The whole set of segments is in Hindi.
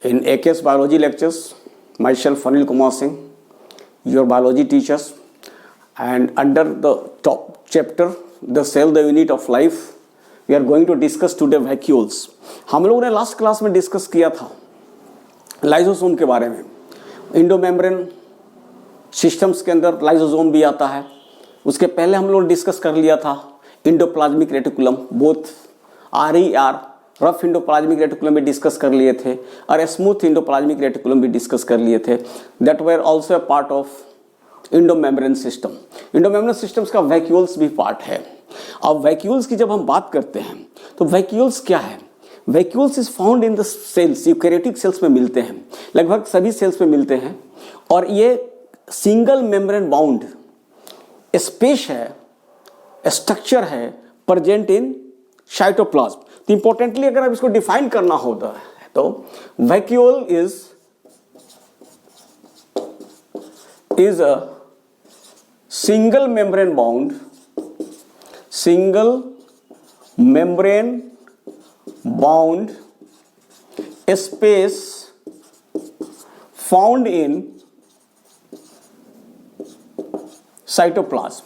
In AKS biology lectures, myself Anil Kumar Singh, your biology teachers, and under the top chapter, the cell, the unit of life, we are going to discuss today vacuoles. हम लोगों ने लास्ट क्लास में डिस्कस किया था लाइसोसोम के बारे में. इंडोमेम्ब्रेन सिस्टम्स के अंदर लाइसोसोम भी आता है. उसके पहले हम लोग डिस्कस कर लिया था endoplasmic reticulum, both RER rough endoplasmic reticulum भी डिस्कस कर लिए थे और स्मूथ इंडोप्लाज्मिक रेटिकुलम भी डिस्कस कर लिए थे. That were also a part of endomembrane system. Endomembrane systems का वैक्यूल्स भी पार्ट है. अब वैक्यूल्स की जब हम बात करते हैं तो वैक्यूल्स क्या है? Vacuoles is found in the cells, eukaryotic cells में मिलते हैं, लगभग सभी सेल्स में मिलते हैं. और ये सिंगल मेम्ब्रेन बाउंड स्पेस है, स्ट्रक्चर है प्रेजेंट इन साइटोप्लाज्म. तो इंपॉर्टेंटली अगर आप इसको डिफाइन करना होता है तो vacuole is a single membrane bound space found in cytoplasm.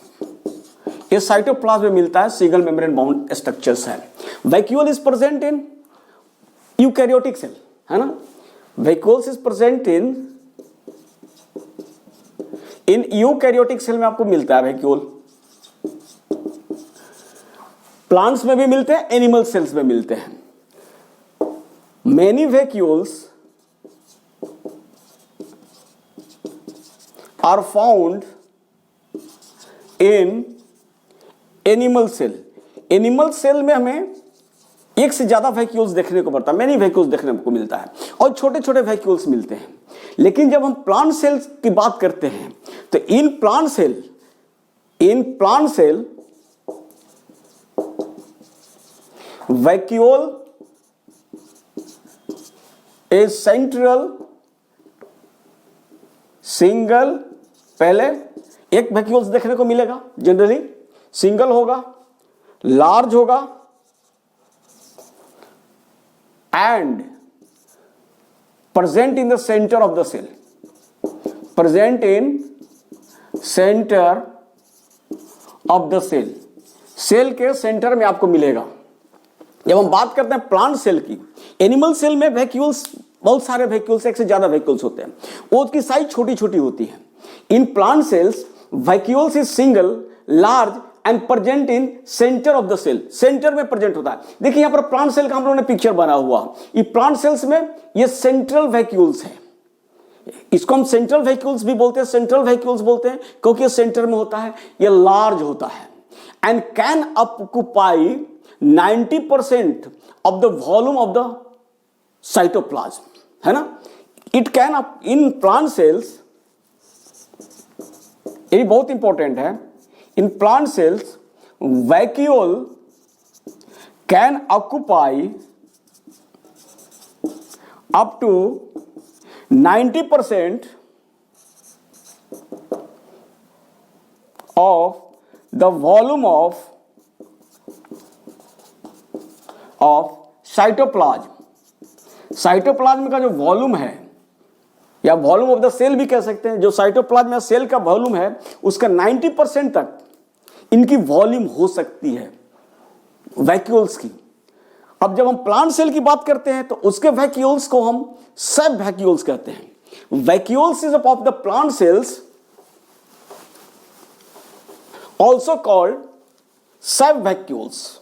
ये साइटोप्लाज्म में मिलता है, सिंगल मेम्ब्रेन बाउंड स्ट्रक्चर्स है. Vacuole is present in eukaryotic cell, है ना. Vacuoles is present in eukaryotic cell में आपको मिलता है वैक्यूल. प्लांट्स में भी मिलते हैं, एनिमल सेल्स में मिलते हैं. Many vacuoles are found in animal cell. Animal cell में हमें एक से ज्यादा वैक्यूल्स देखने को पड़ता है, मेनी वैक्यूल्स देखने को मिलता है और छोटे छोटे वैक्यूल्स मिलते हैं. लेकिन जब हम प्लांट सेल्स की बात करते हैं तो in plant cell vacuole is central single. पहले एक वैक्यूल्स देखने को मिलेगा, जनरली सिंगल होगा, लार्ज होगा and present in the centre of the cell. Present in centre of the cell, cell के सेंटर में आपको मिलेगा. जब हम बात करते हैं प्लांट सेल की, एनिमल सेल में वैक्यूल्स, बहुत सारे वैक्यूल्स, एक से ज्यादा वैक्यूल्स होते हैं, वो उसकी साइज छोटी छोटी होती है. In plant cells vacuoles is single, large and present in centre of the cell. Centre में प्रेजेंट होता है. देखिए यहां पर प्लांट सेल का हम लोगों ने पिक्चर बना हुआ. ये प्लांट सेल्स में ये सेंट्रल वैक्यूल्स है. इसको हम सेंट्रल वैक्यूल्स भी बोलते हैं. सेंट्रल वैक्यूल्स बोलते हैं क्योंकि ये सेंटर में होता है, ये लार्ज होता है and can occupy 90% of the volume of the cytoplasm, है ना. It can in plant sales, ये बहुत इंपॉर्टेंट है. In plant cells, vacuole can occupy up to 90% of the volume of cytoplasm. Cytoplasm का जो वॉल्यूम है या वॉल्यूम ऑफ द सेल भी कह सकते हैं, जो साइटोप्लाज्म या सेल का वॉल्यूम है उसका 90% तक इनकी वॉल्यूम हो सकती है वैक्यूल्स की. अब जब हम प्लांट सेल की बात करते हैं तो उसके वैक्यूल्स को हम सब वैक्यूल्स कहते हैं. Vacuoles is of the plant cells also called सब vacuoles.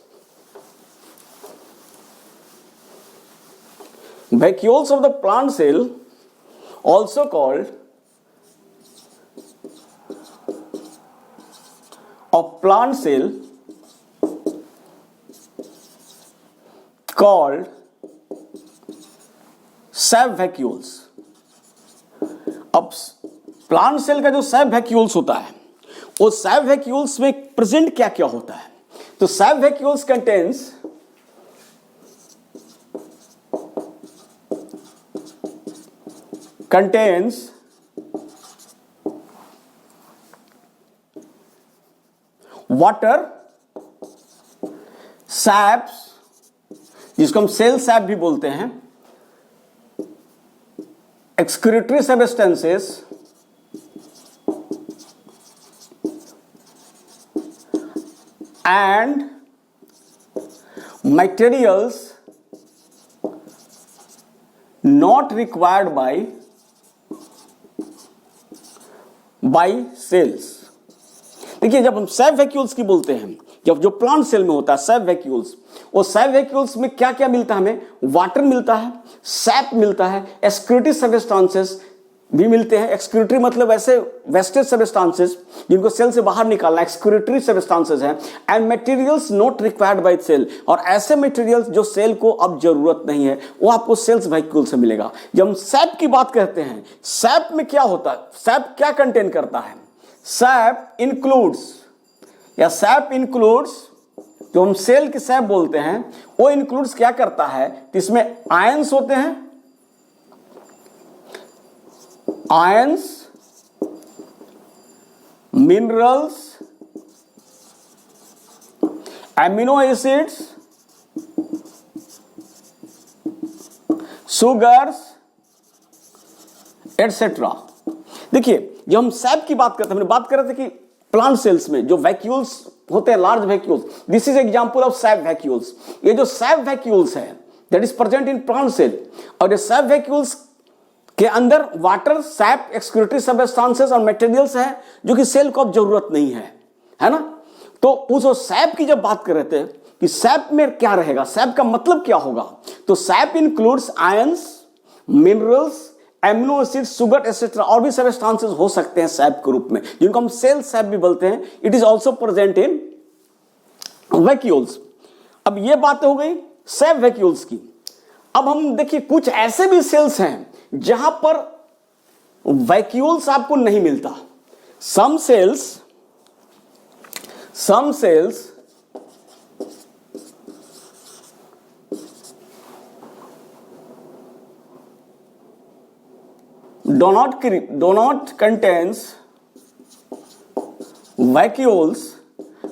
Vacuoles of the plant cell also called of plant cell called सब वैक्यूल्स. अब प्लांट सेल का जो सब वैक्यूल्स होता है वो सब वैक्यूल्स में प्रेजेंट क्या क्या होता है. तो सब वैक्यूल्स contains water, saps, जिसको हम सेल सैप भी बोलते हैं, excretory substances and materials not required by cells। देखिए जब हम सैप वैक्यूल्स की बोलते हैं, जब जो प्लांट सेल में होता है सैप वैक्यूल्स, वो सैप वैक्यूल्स में क्या क्या मिलता है हमें? वाटर मिलता है, सैप मिलता है, एक्सक्रीटरी सब्सटेंसेस भी मिलते हैं। एक्सक्रीटरी मतलब ऐसे वेस्टेज सब्सटेंसेस जिनको सेल से बाहर निकालना, एक्सक्रीटरी सब्सटेंसेस हैं। And materials not required by cell, और ऐसे मटेरियल्स जो सेल को अब जरूरत नहीं है वो आपको सेल्स वैक्यूल से मिलेगा। जब हम सैप की बात करते हैं, सैप में क्या होता है? सैप क्या कंटेन करता है? सैप इंक्लूड्स, या सैप इंक्लूड्स, जो हम सेल की सैप बोलते हैं वो इंक्लूड्स क्या करता है? इसमें आयंस होते हैं, ions, minerals, amino acids, sugars etcetera. देखिए जब हम सैप की बात करते हैं, हमने बात कर रहे थे कि प्लांट सेल्स में जो वैक्यूल्स होते हैं, large vacuoles, this is example of sap vacuoles. ये जो सैप वैक्यूल्स है that is present in plant cell, और ये सैप वैक्यूल्स के अंदर वाटर, सैप, एक्सक्रीटरी सब्सटेंसेस और मटेरियल्स है जो कि सेल को अब जरूरत नहीं है ना। तो उस सैप की जब बात कर रहे थे कि सैप में क्या रहेगा, सैप का मतलब क्या होगा, तो SAP includes ions, minerals, amino acid, sugar etcetera, और भी सब्सटेंसेस हो सकते हैं सैप के रूप में, जिनको हम सेल सैप भी बोलते हैं। It is also present in vacuoles. अब ये बातें हो गई सैप वैक्यूल्स की। अब हम देखिए कुछ ऐसे भी सेल्स हैं जहां पर वैक्यूल्स आपको नहीं मिलता। Some cells do not contains vacuoles।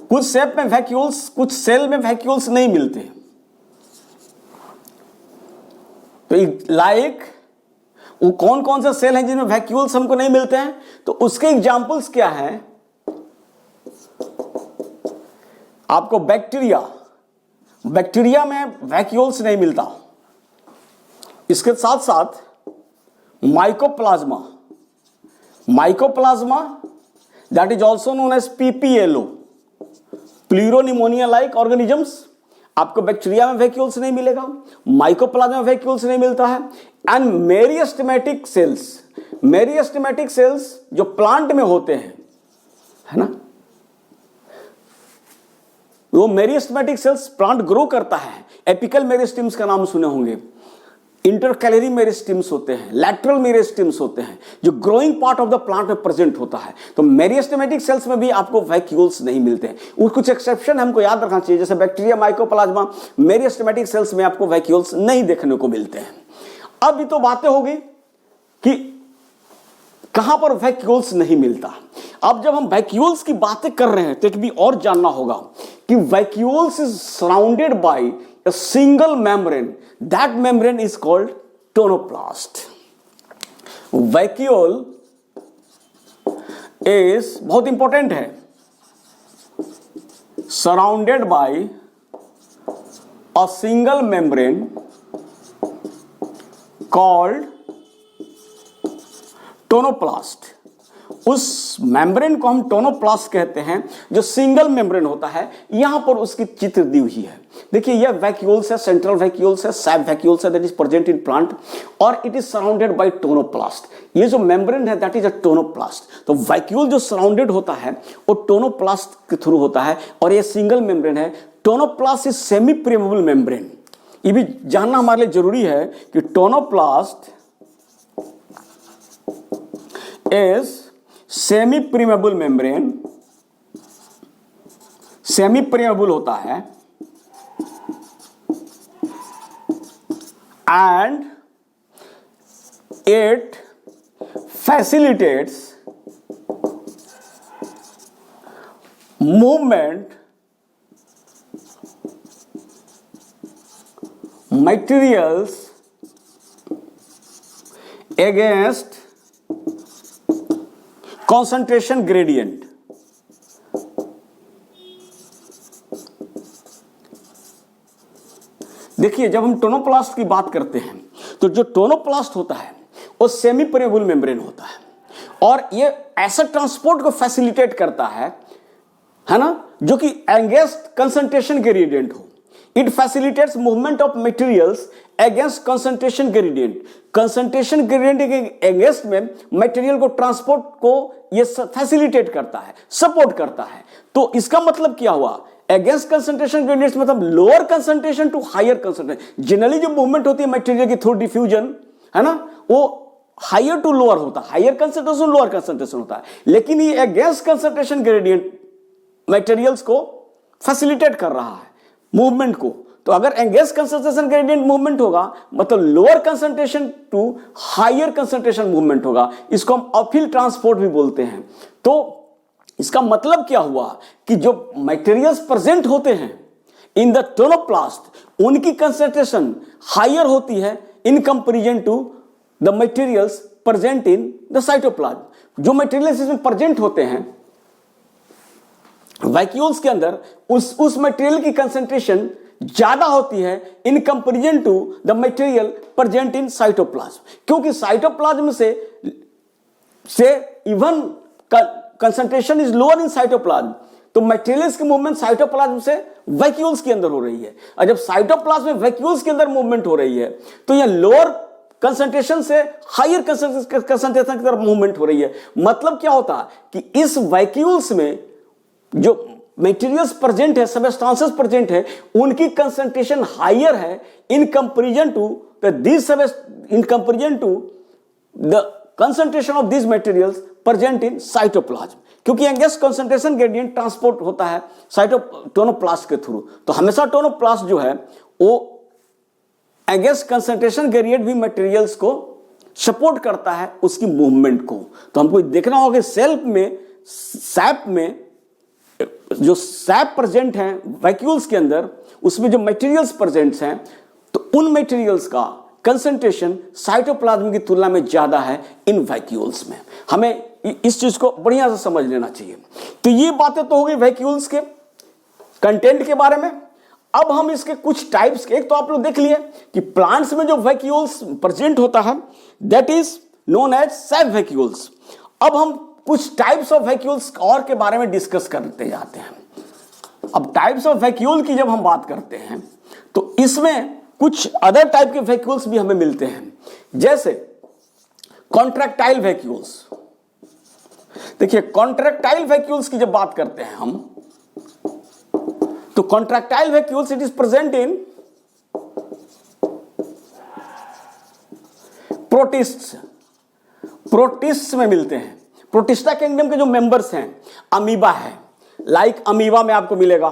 कुछ सेल में वैक्यूल्स, कुछ सेल में वैक्यूल्स नहीं मिलते। तो लाइक वो कौन कौन से सेल हैं जिनमें वैक्यूल्स हमको नहीं मिलते हैं? तो उसके एग्जांपल्स क्या हैं? आपको बैक्टीरिया में वैक्यूल्स नहीं मिलता। इसके साथ साथ mycoplasma that is also known as PPLO, pleuropneumonia like organisms, आपको बैक्टीरिया में वैक्यूल्स नहीं मिलेगा, माइकोप्लाज्मा में वैक्यूल्स नहीं मिलता है। एंड मेरिस्टेमेटिक सेल्स जो प्लांट में होते हैं, है ना, वो मेरिस्टेमेटिक सेल्स प्लांट ग्रो करता है, एपिकल मेरिस्टेम्स का नाम सुने होंगे, इंटरकैलरी मेरिस्टेम्स होते हैं, लैटरल मेरिस्टेम्स होते हैं, जो growing part of the plant में प्रेजेंट होता है। तो मेरिस्टेमेटिक सेल्स में भी आपको वैक्यूल्स नहीं मिलते हैं। कुछ एक्सेप्शन हमको याद रखना चाहिए, जैसे बैक्टीरिया, माइकोप्लाज्मा, मेरिस्टेमेटिक सेल्स में आपको वैक्यूल्स नहीं देखने को मिलते हैं। अब ये तो बातें हो गई कि कहां पर वैक्यूल्स नहीं मिलता। अब जब हम वैक्यूल्स की बातें कर रहे हैं तो एक भी और जानना होगा कि vacuoles is surrounded bye a single membrane. That membrane is called tonoplast. Vacuole is बहुत इंपॉर्टेंट है, surrounded by a single membrane called tonoplast। उस मेम्ब्रेन को हम टोनोप्लास्ट कहते हैं जो सिंगल मेम्ब्रेन होता है। यहां पर उसकी चित्र दी हुई है। देखिए यह वैक्यूल्स है, सेंट्रल वैक्यूल्स है, सैप वैक्यूल्स है that is present in plant, और it is surrounded by tonoplast. ये जो मेम्ब्रेन है दैट इज अ टोनोप्लास्ट। तो वैक्यूल जो सराउंडेड होता है वो टोनोप्लास्ट के थ्रू होता है, और ये सिंगल मेम्ब्रेन है। Tonoplast is semi permeable membrane. ये भी जानना हमारे लिए जरूरी है कि tonoplast is semi permeable membrane, semi permeable होता है, and it facilitates movement materials against concentration gradient. देखिए जब हम टोनोप्लास्ट की बात करते हैं तो जो टोनोप्लास्ट होता है वो सेमी परमेबल मेम्ब्रेन होता है और ये ऐसा ट्रांसपोर्ट को फैसिलिटेट करता है ना, जो कि अगेंस्ट कंसंट्रेशन ग्रेडियंट हो. It facilitates movement of materials against concentration gradient. Concentration gradient के अगेंस्ट में मटेरियल को ट्रांसपोर्ट को ये फैसिलिटेट करता है, सपोर्ट करता है. तो इसका मतलब क्या हुआ, अगेंस्ट कंसंट्रेशन ग्रेडियंट्स मतलब lower concentration to higher concentration. Generally जो मूवमेंट होती है मटेरियल की थ्रू डिफ्यूजन, है ना, वो हायर टू लोअर होता है, हायर कंसंट्रेशन लोअर कंसंट्रेशन होता है. लेकिन ये अगेंस्ट कंसंट्रेशन ग्रेडियंट मटेरियल्स को फैसिलिटेट कर रहा है मूवमेंट को. तो अगर अगेंस्ट कंसंट्रेशन ग्रेडियंट मूवमेंट होगा मतलब lower concentration to higher concentration movement होगा. इसको हम अपहिल ट्रांसपोर्ट भी बोलते हैं. तो इसका मतलब क्या हुआ कि जो मटेरियल्स प्रेजेंट होते हैं इन द टोनोप्लास्ट उनकी कंसंट्रेशन हायर होती है in comparison to the materials present in the cytoplasm. जो मटेरियल्स इसमें प्रेजेंट होते हैं वैक्यूल्स के अंदर उस मटेरियल की कंसंट्रेशन ज्यादा होती है in comparison to the material present in cytoplasm. क्योंकि साइटोप्लाज्म से even concentration is lower in cytoplasm. तो मटेरियल्स की मूवमेंट साइटोप्लाज्म से वैक्यूल्स के अंदर हो रही है. और जब साइटोप्लाज्म में वैक्यूल्स के अंदर मूवमेंट हो रही है तो यह लोअर कंसंट्रेशन से हायर कंसंट्रेशन की तरफ मूवमेंट हो रही है. मतलब क्या होता है कि इस वैक्यूल्स में जो मटेरियल्स प्रेजेंट है, सबस्टेंसेस प्रेजेंट है, उनकी कंसंट्रेशन हायर है in comparison to the concentration of this materials present in cytoplasm. क्योंकि अगेंस्ट कंसंट्रेशन ग्रेडियंट ट्रांसपोर्ट होता है टोनोप्लास्ट के थ्रू. तो हमेशा टोनोप्लास्ट जो है वो अगेंस्ट कंसंट्रेशन ग्रेडियंट भी मटेरियल्स को सपोर्ट करता है उसकी मूवमेंट को. तो हमको देखना होगा सेल्फ में सैप में जो सैप प्रेजेंट है वैक्यूल्स के अंदर उसमें जो मटेरियल्स प्रेजेंट हैं तो उन मटेरियल्स का कंसंट्रेशन साइटोप्लाज्म की तुलना में ज्यादा है इन वैक्यूल्स में. हमें इस चीज को बढ़िया से समझ लेना चाहिए. तो ये बातें तो हो गई वैक्यूल्स के कंटेंट के बारे में. अब हम इसके कुछ टाइप्स के, एक तो आप लोग देख लिए कि प्लांट्स में जो वैक्यूल्स प्रेजेंट होता है that is known as sap vacuoles. अब हम कुछ टाइप्स ऑफ वैक्यूल्स और के बारे में डिस्कस करते जाते हैं. अब टाइप्स ऑफ वैक्यूल की जब हम बात करते हैं तो इसमें कुछ अदर टाइप के वैक्यूल्स भी हमें मिलते हैं, जैसे कॉन्ट्रैक्टाइल वैक्यूल्स. देखिए कॉन्ट्रैक्टाइल वैक्यूल्स की जब बात करते हैं हम तो contractile vacuoles it is present इन प्रोटिस्ट्स. प्रोटिस्ट्स में मिलते हैं. प्रोटिस्टा किंगडम के जो मेंबर्स हैं अमीबा है, लाइक अमीबा में आपको मिलेगा,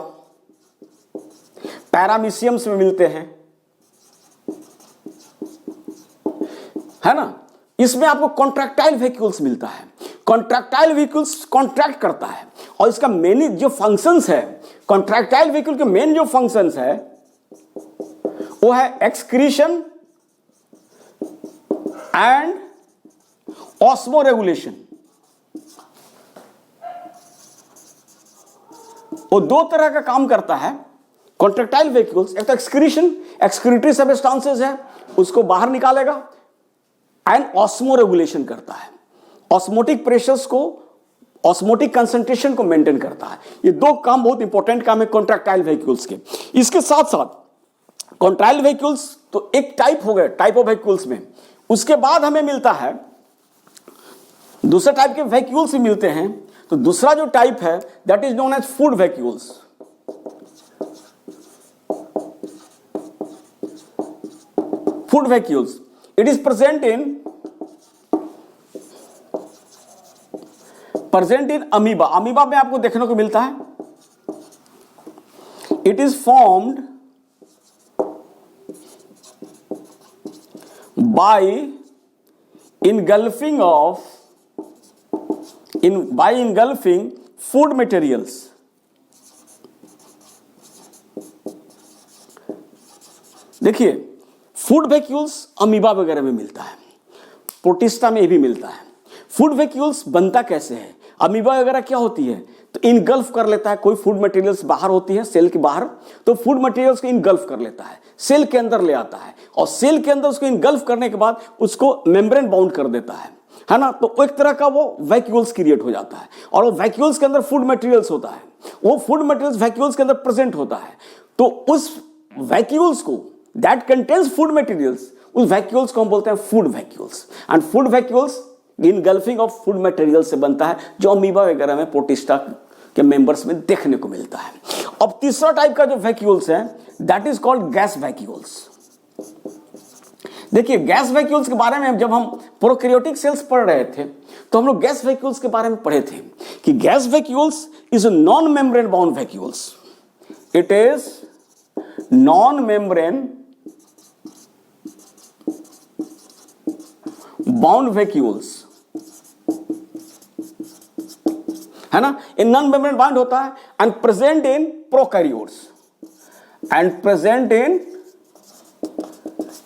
पैरामीशियम्स में मिलते हैं, है ना. इसमें आपको कॉन्ट्रैक्टाइल वैक्यूल्स मिलता है. कॉन्ट्रैक्टाइल वैक्यूल्स कॉन्ट्रैक्ट करता है और इसका मेन जो फंक्शंस है, कॉन्ट्रैक्टाइल वैक्यूल के मेन जो फंक्शंस है वो है एक्सक्रीशन एंड ऑस्मो रेगुलेशन. वो दो तरह का काम करता है कॉन्ट्रैक्टाइल वैक्यूल्स. एक तो एक्सक्रीशन, एक्सक्रीटरी सबस्टेंसेस है उसको बाहर निकालेगा, एंड ऑस्मो रेगुलेशन करता है, ऑस्मोटिक प्रेशर्स को, ऑस्मोटिक कंसंट्रेशन को मेंटेन करता है. ये दो काम बहुत इंपॉर्टेंट काम है कॉन्ट्रैक्टाइल वैक्यूल्स के. इसके साथ साथ कॉन्ट्रैक्टाइल वैक्यूल्स तो एक टाइप हो गए टाइप ऑफ वैक्यूल्स में. उसके बाद हमें मिलता है दूसरे टाइप के वैक्यूल्स भी मिलते हैं. तो दूसरा जो टाइप है that is known as food vacuoles. Food vacuoles it is present in amoeba. Amoeba में आपको देखने को मिलता है. It is formed by engulfing food materials. देखिए फूड वैक्यूल्स अमीबा वगैरह में मिलता है. प्रोटिस्टा में ये भी मिलता है। फूड वैक्यूल्स बनता कैसे है? अमीबा वगैरह क्या होती है तो इनगल्फ कर लेता है, कोई फूड मटेरियल्स बाहर होती है सेल के बाहर, तो फूड मटेरियल्स को इनगल्फ कर लेता है, सेल के अंदर ले आता है और सेल के अंदर उसको इनगल्फ करने के बाद उसको मेम्ब्रेन बाउंड कर देता है ना। तो एक तरह का वो वैक्यूल्स क्रिएट हो जाता है और वो वैक्यूल्स के अंदर फूड मटेरियल्स होता है, वो फूड मटेरियल्स वैक्यूल्स के अंदर प्रेजेंट होता है। तो उस वैक्यूल्स को दैट कंटेन्स फूड मटेरियल्स, उस वैक्यूल्स को हम बोलते हैं food vacuoles. And food vacuoles engulfing of food material से बनता है, जो अमीबा वगैरह में प्रोटिस्टा के मेंबर्स में देखने को मिलता है। अब तीसरा टाइप का जो वैक्यूल्स है that is called gas vacuoles. देखिए गैस वैक्यूल्स के बारे में जब हम प्रोकैरियोटिक सेल्स पढ़ रहे थे तो हम लोग गैस वैक्यूल्स के बारे में पढ़े थे कि gas vacuoles is non membrane bound vacuoles. It is non membrane bound vacuoles, है ना। इन नॉन मेम्ब्रेन बाउंड होता है and present in prokaryotes. And present इन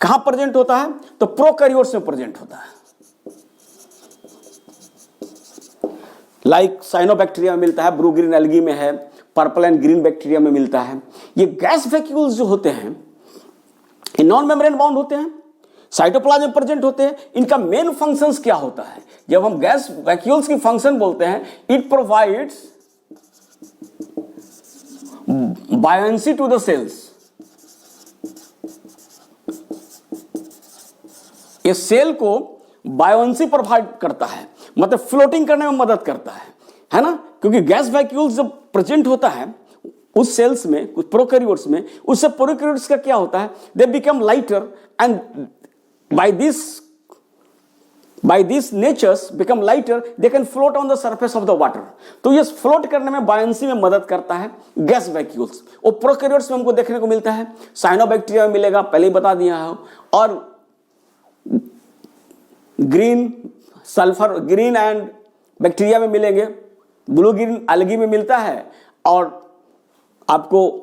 कहां प्रेजेंट होता है तो प्रोकैरियोट्स में प्रेजेंट होता है। लाइक साइनोबैक्टीरिया में मिलता है, ब्लू ग्रीन एल्गी में है, पर्पल एंड ग्रीन बैक्टीरिया में मिलता है। ये गैस वैक्यूल्स जो होते हैं ये नॉन मेम्ब्रेन बाउंड होते हैं, साइटोप्लाज्म में प्रेजेंट होते हैं। इनका मेन फंक्शंस क्या होता है? जब हम गैस वैक्यूल्स की फंक्शन बोलते हैं, it provides buoyancy to the cells. ये सेल को बायोंसी प्रोवाइड करता है, मतलब फ्लोटिंग करने में मदद करता है ना। क्योंकि गैस वैक्यूल्स जब प्रेजेंट होता है उस सेल्स में, कुछ प्रोकैरियोट्स में, उससे प्रोकैरियोट्स का क्या होता है, they become lighter and by these natures become lighter, they can float on the surface of the water। तो ये फ्लोट करने में बायोंसी में मदद करता है गैस वैक्यूल्स। वो प्रोकैरियोट्स में हमको देखने को मिलता है, साइनोबैक्टीरिया में मिलेगा, पहले ही बता दिया है, और green sulphur green and bacteria में मिलेंगे, ब्लू ग्रीन एल्गी में मिलता है, और आपको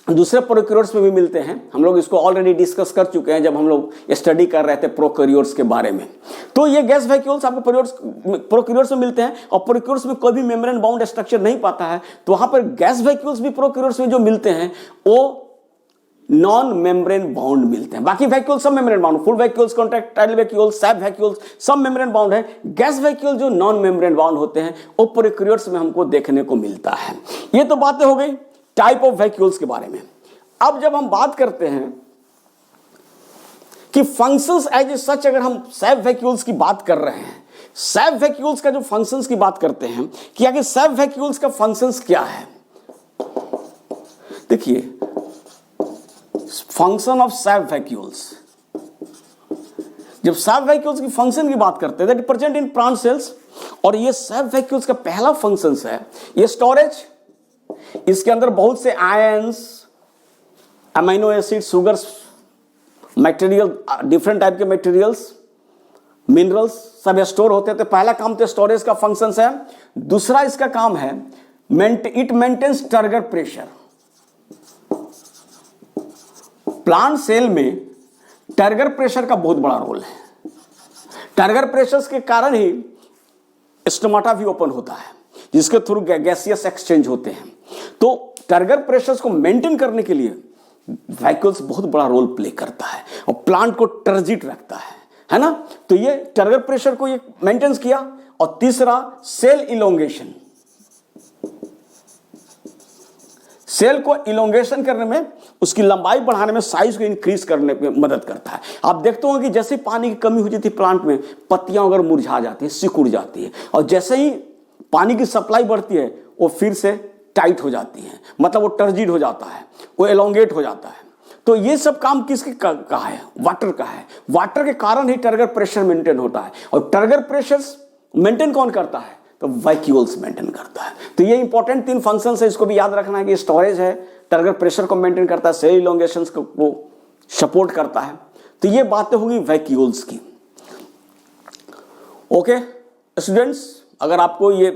दूसरे प्रोकैरियोट्स में भी मिलते हैं। हम लोग इसको ऑलरेडी डिस्कस कर चुके हैं जब हम लोग स्टडी कर रहे थे प्रोकैरियोट्स के बारे में। तो ये गैस वैक्यूल्स आपको प्रोकैरियोट्स में मिलते हैं, और प्रोकैरियोट्स में कोई भी मेम्ब्रेन बाउंड स्ट्रक्चर नहीं पाता है, तो वहां पर गैस वैक्यूल्स भी प्रोकैरियोट्स में जो मिलते हैं वो नॉन मेम्ब्रेन बाउंड मिलते हैं। बाकी वैक्यूल्स सब membrane bound, full vacuoles, contractile vacuoles, SAP vacuoles सब मेम्ब्रेन बाउंड है। गैस वैक्यूल जो नॉन मेम्ब्रेन बाउंड होते हैं वो प्रोकैरियोट्स में हमको देखने को मिलता है। ये तो बातें हो गई टाइप ऑफ वैक्यूल्स के बारे में। अब जब हम बात करते हैं कि फंक्शंस एज सच, अगर हम सैप वैक्यूल्स की बात कर रहे हैं, सैप वैक्यूल्स का जो फंक्शंस की बात करते हैं कि आगे सैप वैक्यूल्स का फंक्शंस क्या है। देखिए फंक्शन ऑफ सैप वैक्यूल्स, जब सैप वैक्यूल्स की फंक्शन की बात करते हैं that present in plant sales, और ये सैप वैक्यूल्स का पहला फंक्शंस है ये स्टोरेज। इसके अंदर बहुत से ions, amino acid, sugars, material, different type के मटेरियल्स, मिनरल्स सब स्टोर होते हैं। तो पहला काम तो स्टोरेज का फंक्शंस है। दूसरा इसका काम है it maintains turgor pressure. Plant cell में टर्गर प्रेशर का बहुत बड़ा रोल है। टर्गर प्रेशर के कारण ही स्टोमाटा भी ओपन होता है, जिसके थ्रू गैसियस एक्सचेंज होते हैं। तो टर्गर प्रेशर को मेंटेन करने के लिए वैक्यूल्स बहुत बड़ा रोल प्ले करता है और प्लांट को टर्जिट रखता है ना। तो ये टर्गर प्रेशर को ये मेंटेन किया। और तीसरा सेल इलोंगेशन, सेल को इलोंगेशन करने में, उसकी लंबाई बढ़ाने में, साइज को इंक्रीज करने में मदद करता है। आप देखते हो कि जैसे पानी की कमी हो जाती है प्लांट में, पत्तियां अगर मुरझा जाती है, सिकुड़ जाती है, और जैसे ही पानी की सप्लाई बढ़ती है वो फिर से टाइट हो जाती है, मतलब वो टर्जिड हो जाता है, वो एलोंगेट हो जाता है। तो ये सब काम किसके का है? वाटर का है। वाटर के कारण ही टर्गर प्रेशर मेंटेन होता है। और टर्गर प्रेशर मेंटेन कौन करता है? तो वैक्यूल्स मेंटेन करता है। तो ये इंपॉर्टेंट 3 फंक्शंस है, इसको भी याद रखना है कि स्टोरेज है, टर्गर प्रेशर को मेंटेन करता है, सेल इलोंगेशन को सपोर्ट करता है। तो ये बातें होगी वैक्यूल्स की। ओके स्टूडेंट्स, अगर आपको ये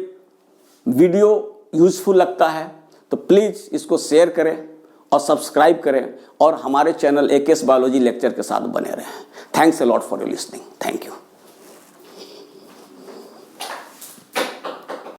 वीडियो यूजफुल लगता है तो प्लीज इसको शेयर करें और सब्सक्राइब करें, और हमारे चैनल एकेएस बायोलॉजी लेक्चर के साथ बने रहें। Thanks a lot for your listening. Thank you.